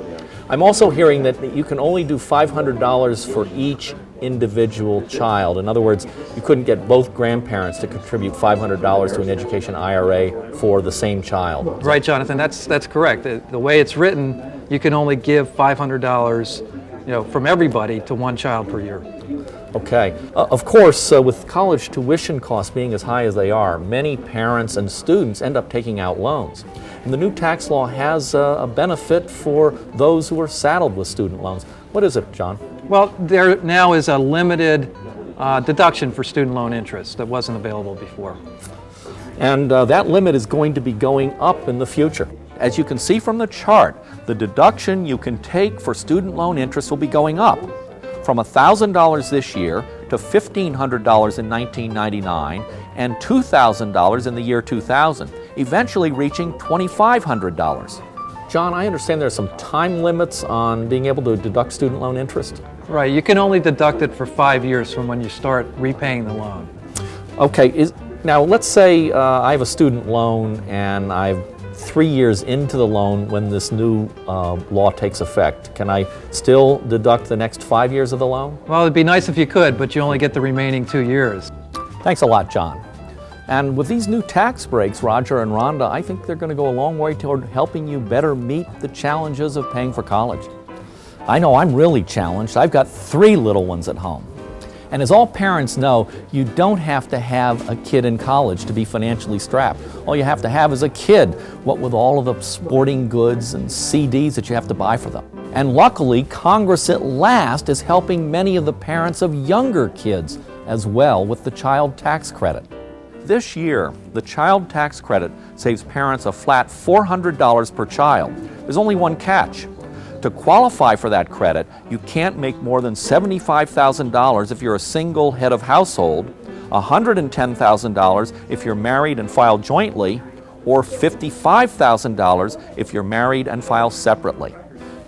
I'm also hearing that you can only do $500 for each individual child. In other words, you couldn't get both grandparents to contribute $500 to an Education IRA for the same child. Right, Jonathan, that's correct. The way it's written, you can only give $500 from everybody to one child per year. Okay. Of course, with college tuition costs being as high as they are, many parents and students end up taking out loans. And the new tax law has a benefit for those who are saddled with student loans. What is it, John? Well, there now is a limited deduction for student loan interest that wasn't available before. And that limit is going to be going up in the future. As you can see from the chart, the deduction you can take for student loan interest will be going up from $1,000 this year to $1,500 in 1999 and $2,000 in the year 2000, eventually reaching $2,500. John, I understand there's some time limits on being able to deduct student loan interest? Right, you can only deduct it for 5 years from when you start repaying the loan. Okay, now let's say I have a student loan and I'm 3 years into the loan when this new law takes effect. Can I still deduct the next 5 years of the loan? Well, it'd be nice if you could, but you only get the remaining 2 years. Thanks a lot, John. And with these new tax breaks, Roger and Rhonda, I think they're going to go a long way toward helping you better meet the challenges of paying for college. I know I'm really challenged. I've got 3 little ones at home. And as all parents know, you don't have to have a kid in college to be financially strapped. All you have to have is a kid, what with all of the sporting goods and CDs that you have to buy for them. And luckily, Congress at last is helping many of the parents of younger kids as well with the child tax credit. This year, the child tax credit saves parents a flat $400 per child. There's only one catch. To qualify for that credit, you can't make more than $75,000 if you're a single head of household, $110,000 if you're married and file jointly, or $55,000 if you're married and file separately.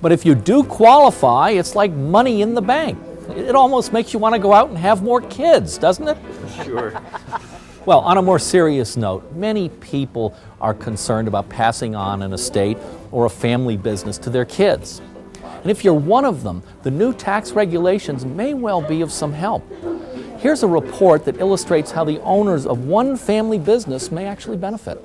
But if you do qualify, it's like money in the bank. It almost makes you want to go out and have more kids, doesn't it? Sure. Well, on a more serious note, many people are concerned about passing on an estate or a family business to their kids. And if you're one of them, the new tax regulations may well be of some help. Here's a report that illustrates how the owners of one family business may actually benefit.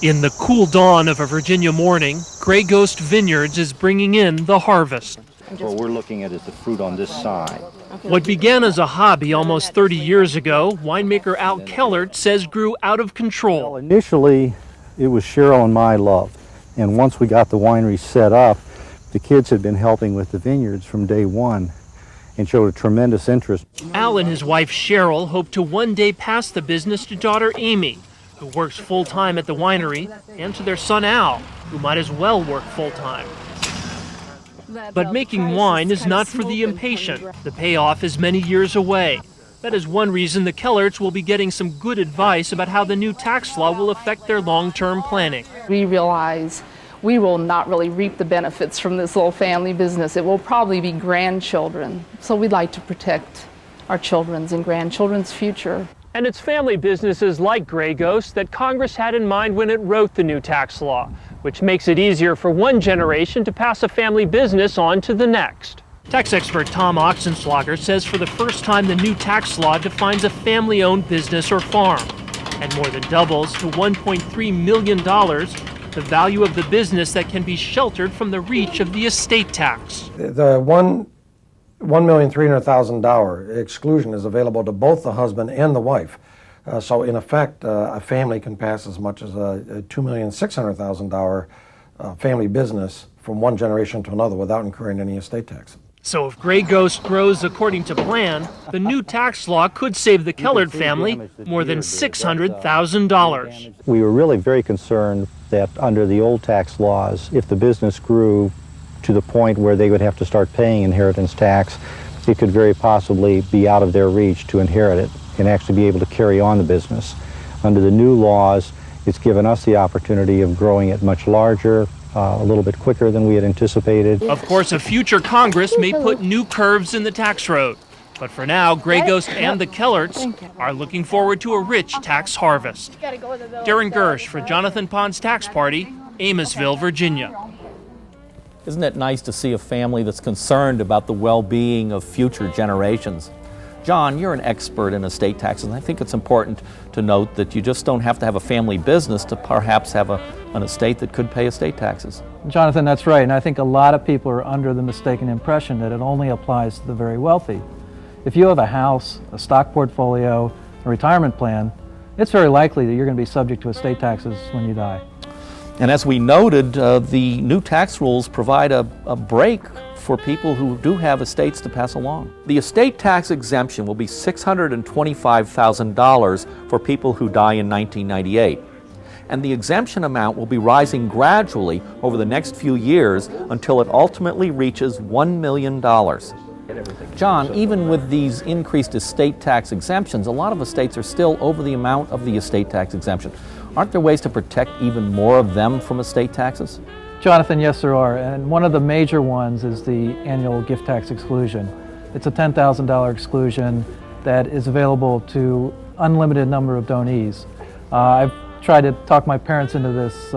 In the cool dawn of a Virginia morning, Grey Ghost Vineyards is bringing in the harvest. What we're looking at is the fruit on this side. What began as a hobby almost 30 years ago, winemaker Al Kellert says grew out of control. Well, initially, it was Cheryl and my love. And once we got the winery set up, the kids had been helping with the vineyards from day one and showed a tremendous interest. Al and his wife Cheryl hope to one day pass the business to daughter Amy, who works full-time at the winery, and to their son Al, who might as well work full-time. But making wine is not for the impatient. The payoff is many years away. That is one reason the Kellerts will be getting some good advice about how the new tax law will affect their long-term planning. We realize we will not really reap the benefits from this little family business. It will probably be grandchildren. So we'd like to protect our children's and grandchildren's future. And it's family businesses like Grey Ghost that Congress had in mind when it wrote the new tax law, which makes it easier for one generation to pass a family business on to the next. Tax expert Tom Oxenschlager says for the first time the new tax law defines a family-owned business or farm, and more than doubles to $1.3 million the value of the business that can be sheltered from the reach of the estate tax. The $1,300,000 exclusion is available to both the husband and the wife. So in effect, a family can pass as much as a $2,600,000 family business from one generation to another without incurring any estate tax. So if Grey Ghost grows according to plan, the new tax law could save the Kellert family more than $600,000. We were really very concerned that under the old tax laws, if the business grew to the point where they would have to start paying inheritance tax, it could very possibly be out of their reach to inherit it and actually be able to carry on the business. Under the new laws, it's given us the opportunity of growing it much larger, a little bit quicker than we had anticipated. Of course, a future Congress may put new curves in the tax road. But for now, Grey Ghost and the Kellerts are looking forward to a rich tax harvest. Darren Gersh for Jonathan Pond's Tax Party, Amosville, Virginia. Isn't it nice to see a family that's concerned about the well-being of future generations? John, you're an expert in estate taxes, and I think it's important to note that you just don't have to have a family business to perhaps have an estate that could pay estate taxes. Jonathan, that's right, and I think a lot of people are under the mistaken impression that it only applies to the very wealthy. If you have a house, a stock portfolio, a retirement plan, it's very likely that you're going to be subject to estate taxes when you die. And as we noted, the new tax rules provide a break for people who do have estates to pass along. The estate tax exemption will be $625,000 for people who die in 1998. And the exemption amount will be rising gradually over the next few years until it ultimately reaches $1 million. John, even with these increased estate tax exemptions, a lot of estates are still over the amount of the estate tax exemption. Aren't there ways to protect even more of them from estate taxes? Jonathan, yes there are, and one of the major ones is the annual gift tax exclusion. It's a $10,000 exclusion that is available to unlimited number of donees. I've tried to talk my parents into this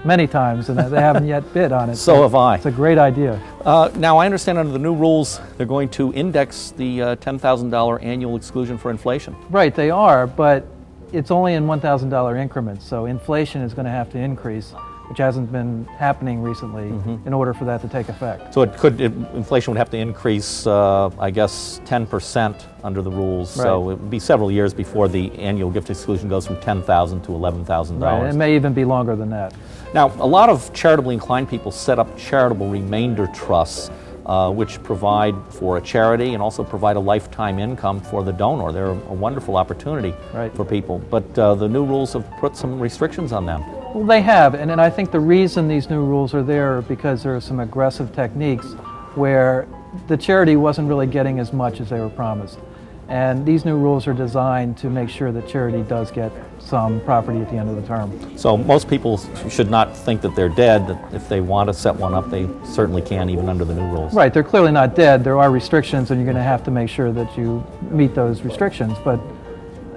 many times, and they haven't yet bid on it. So have I. It's a great idea. Now, I understand under the new rules, they're going to index the $10,000 annual exclusion for inflation. Right, they are, but it's only in $1,000 increments, so inflation is going to have to increase, which hasn't been happening recently, in order for that to take effect. So inflation would have to increase, I guess, 10% under the rules. Right. So it would be several years before the annual gift exclusion goes from $10,000 to $11,000. Right, it may even be longer than that. Now, a lot of charitably inclined people set up charitable remainder trusts, which provide for a charity and also provide a lifetime income for the donor. They're a wonderful opportunity for people, but the new rules have put some restrictions on them. Well, they have, and I think the reason these new rules are there because there are some aggressive techniques where the charity wasn't really getting as much as they were promised. And these new rules are designed to make sure that charity does get some property at the end of the term. So most people should not think that they're dead, that if they want to set one up, they certainly can, even under the new rules. Right, they're clearly not dead. There are restrictions, and you're going to have to make sure that you meet those restrictions, but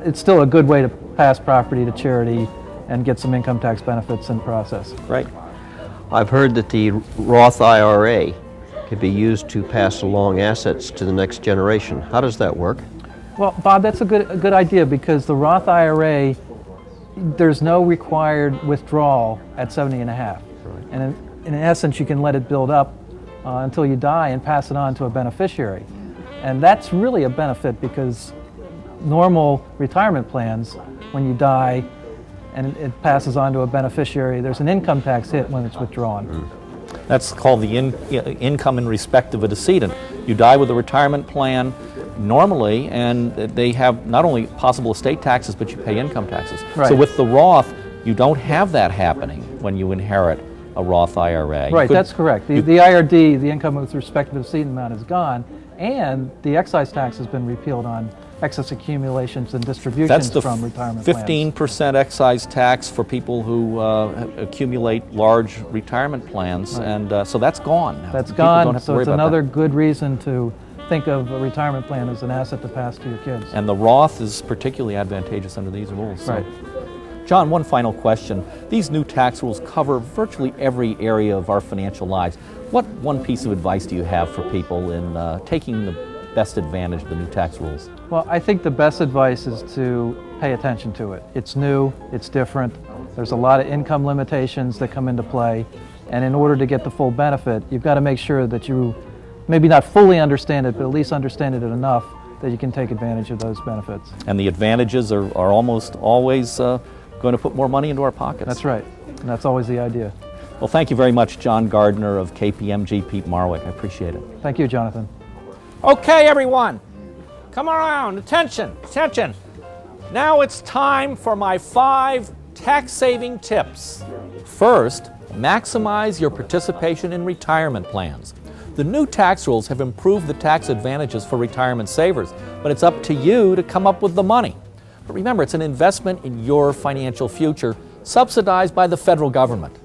it's still a good way to pass property to charity and get some income tax benefits in the process. Right. I've heard that the Roth IRA can be used to pass along assets to the next generation. How does that work? Well, Bob, that's a good idea because the Roth IRA, there's no required withdrawal at 70 and a half. Right. And in essence, you can let it build up until you die and pass it on to a beneficiary. And that's really a benefit because normal retirement plans, when you die and it passes on to a beneficiary, there's an income tax hit when it's withdrawn. That's called the income in respect of a decedent. You die with a retirement plan normally, and they have not only possible estate taxes, but you pay income taxes. Right. So with the Roth, you don't have that happening when you inherit a Roth IRA. Right, that's correct. The IRD, the income with respect to the decedent amount, is gone, and the excise tax has been repealed on excess accumulations and distributions from retirement plans. 15% excise tax for people who accumulate large retirement plans, Right. And so that's gone now. That's People don't gone, have to so worry it's about another that. good reason to think of a retirement plan as an asset to pass to your kids. And the Roth is particularly advantageous under these rules. So. Right. John, one final question. These new tax rules cover virtually every area of our financial lives. What one piece of advice do you have for people in taking the best advantage of the new tax rules? Well, I think the best advice is to pay attention to it. It's new, it's different, there's a lot of income limitations that come into play, and in order to get the full benefit, you've got to make sure that you maybe not fully understand it, but at least understand it enough that you can take advantage of those benefits. And the advantages are almost always going to put more money into our pockets. That's right, and that's always the idea. Well, thank you very much, John Gardner of KPMG Pete Marwick. I appreciate it. Thank you, Jonathan. Okay, everyone, come around. Attention, attention. Now it's time for my 5 tax-saving tips. First, maximize your participation in retirement plans. The new tax rules have improved the tax advantages for retirement savers, but it's up to you to come up with the money. But remember, it's an investment in your financial future, subsidized by the federal government.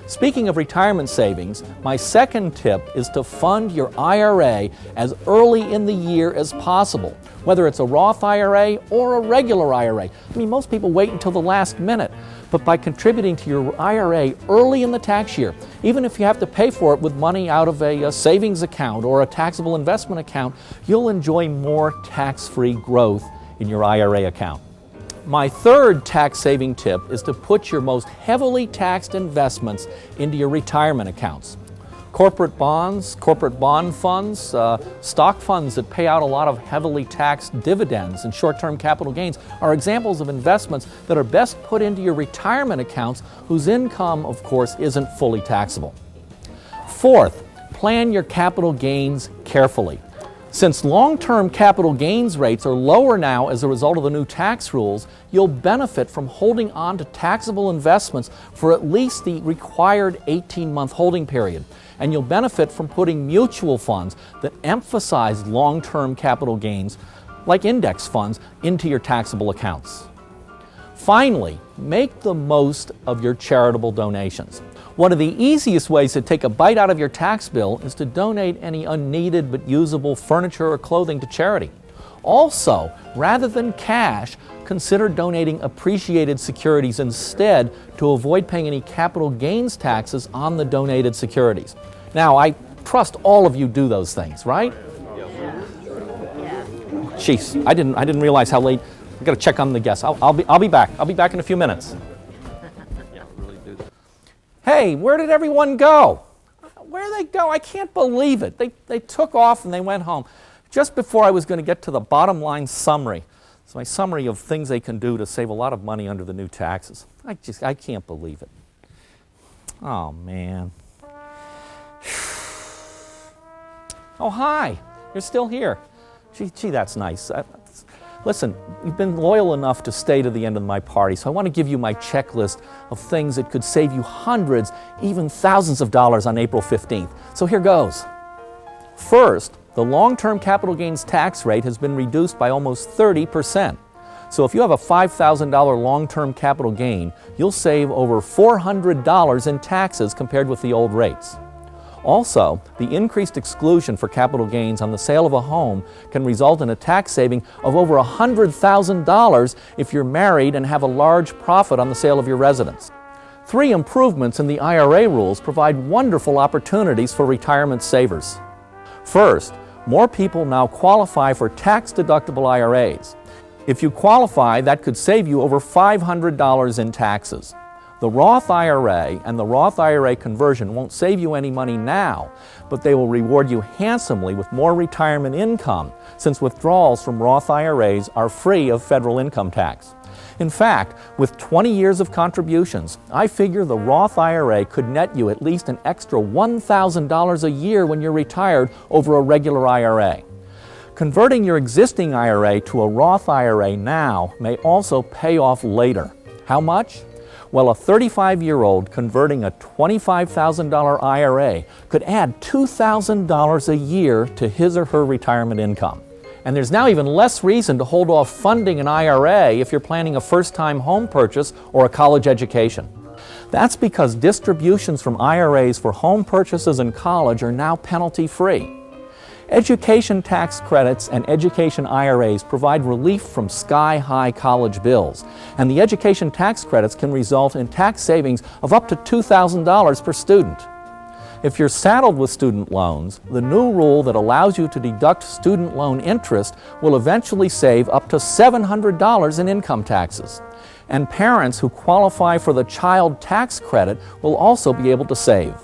Speaking of retirement savings, my second tip is to fund your IRA as early in the year as possible, whether it's a Roth IRA or a regular IRA. I mean, most people wait until the last minute, but by contributing to your IRA early in the tax year, even if you have to pay for it with money out of a savings account or a taxable investment account, you'll enjoy more tax-free growth in your IRA account. My third tax-saving tip is to put your most heavily taxed investments into your retirement accounts. corporate bonds, corporate bond funds, stock funds that pay out a lot of heavily taxed dividends and short-term capital gains are examples of investments that are best put into your retirement accounts whose income, of course, isn't fully taxable. Fourth, plan your capital gains carefully. Since long-term capital gains rates are lower now as a result of the new tax rules, you'll benefit from holding on to taxable investments for at least the required 18-month holding period. And you'll benefit from putting mutual funds that emphasize long-term capital gains, like index funds, into your taxable accounts. Finally, make the most of your charitable donations. One of the easiest ways to take a bite out of your tax bill is to donate any unneeded but usable furniture or clothing to charity. Also, rather than cash, consider donating appreciated securities instead to avoid paying any capital gains taxes on the donated securities. Now, I trust all of you do those things, right? Jeez, I didn't realize how late. I've got to check on the guests. I'll be back. I'll be back in a few minutes. Hey, where did everyone go? Where did they go? I can't believe it. They took off and they went home. Just before I was going to get to the bottom line summary, it's my summary of things they can do to save a lot of money under the new taxes. I can't believe it. Oh, man. Oh, hi. You're still here. Gee, that's nice. Listen, you've been loyal enough to stay to the end of my party, so I want to give you my checklist of things that could save you hundreds, even thousands of dollars on April 15th. So here goes. First, the long-term capital gains tax rate has been reduced by almost 30%. So if you have a $5,000 long-term capital gain, you'll save over $400 in taxes compared with the old rates. Also, the increased exclusion for capital gains on the sale of a home can result in a tax saving of over $100,000 if you're married and have a large profit on the sale of your residence. 3 improvements in the IRA rules provide wonderful opportunities for retirement savers. First, more people now qualify for tax-deductible IRAs. If you qualify, that could save you over $500 in taxes. The Roth IRA and the Roth IRA conversion won't save you any money now, but they will reward you handsomely with more retirement income, since withdrawals from Roth IRAs are free of federal income tax. In fact, with 20 years of contributions, I figure the Roth IRA could net you at least an extra $1,000 a year when you're retired over a regular IRA. Converting your existing IRA to a Roth IRA now may also pay off later. How much? Well, a 35-year-old converting a $25,000 IRA could add $2,000 a year to his or her retirement income. And there's now even less reason to hold off funding an IRA if you're planning a first-time home purchase or a college education. That's because distributions from IRAs for home purchases and college are now penalty-free. Education tax credits and education IRAs provide relief from sky-high college bills, and the education tax credits can result in tax savings of up to $2,000 per student. If you're saddled with student loans, the new rule that allows you to deduct student loan interest will eventually save up to $700 in income taxes. And parents who qualify for the child tax credit will also be able to save.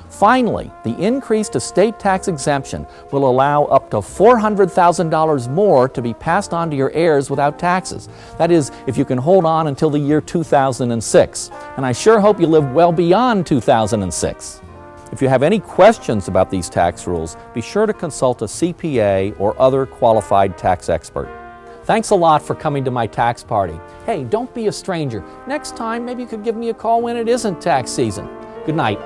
Finally, the increased estate tax exemption will allow up to $400,000 more to be passed on to your heirs without taxes. That is, if you can hold on until the year 2006. And I sure hope you live well beyond 2006. If you have any questions about these tax rules, be sure to consult a CPA or other qualified tax expert. Thanks a lot for coming to my tax party. Hey, don't be a stranger. Next time, maybe you could give me a call when it isn't tax season. Good night.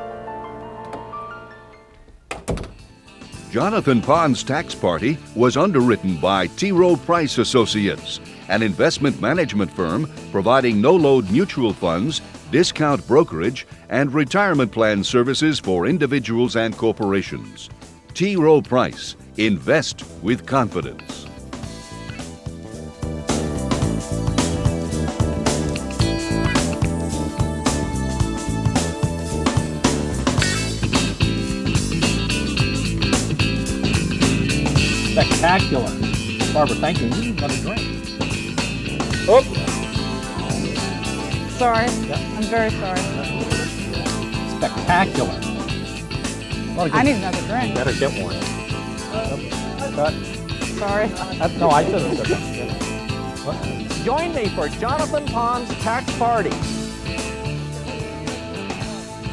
Jonathan Pond's Tax Party was underwritten by T. Rowe Price Associates, an investment management firm providing no-load mutual funds, discount brokerage, and retirement plan services for individuals and corporations. T. Rowe Price. Invest with confidence. Spectacular. Barbara, thank you. You need another drink. Oh. Sorry. I'm very sorry. Spectacular. I need another drink. Better get one. Sorry. No, I shouldn't have said that. Join me for Jonathan Pond's tax party.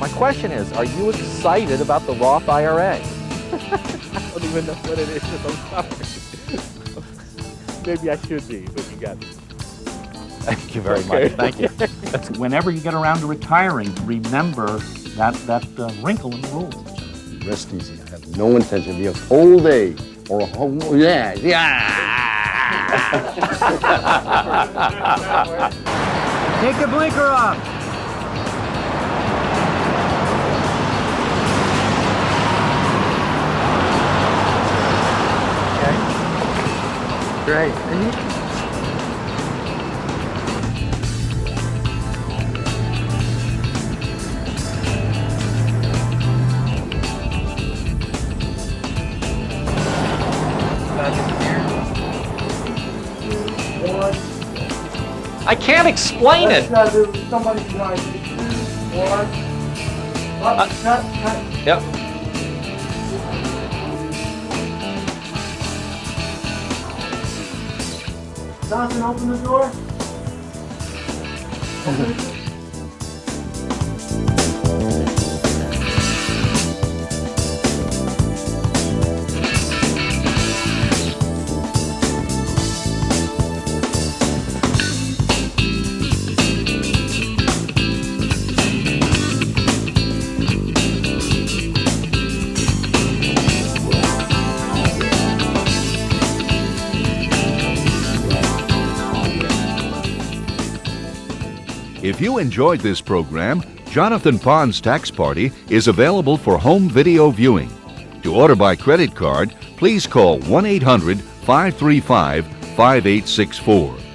My question is, are you excited about the Roth IRA? I don't even know what it is. I'm sorry. Maybe I should be, but you got me. Thank you very much. Thank you. Whenever you get around to retiring, remember that wrinkle in the rules. Rest easy. I have no intention of being a whole day or a whole, yeah. Take the blinker off. Great. I can't explain it. Somebody trying to cut. Yep. Johnson, open the door. If you enjoyed this program, Jonathan Pond's Tax Party is available for home video viewing. To order by credit card, please call 1-800-535-5864.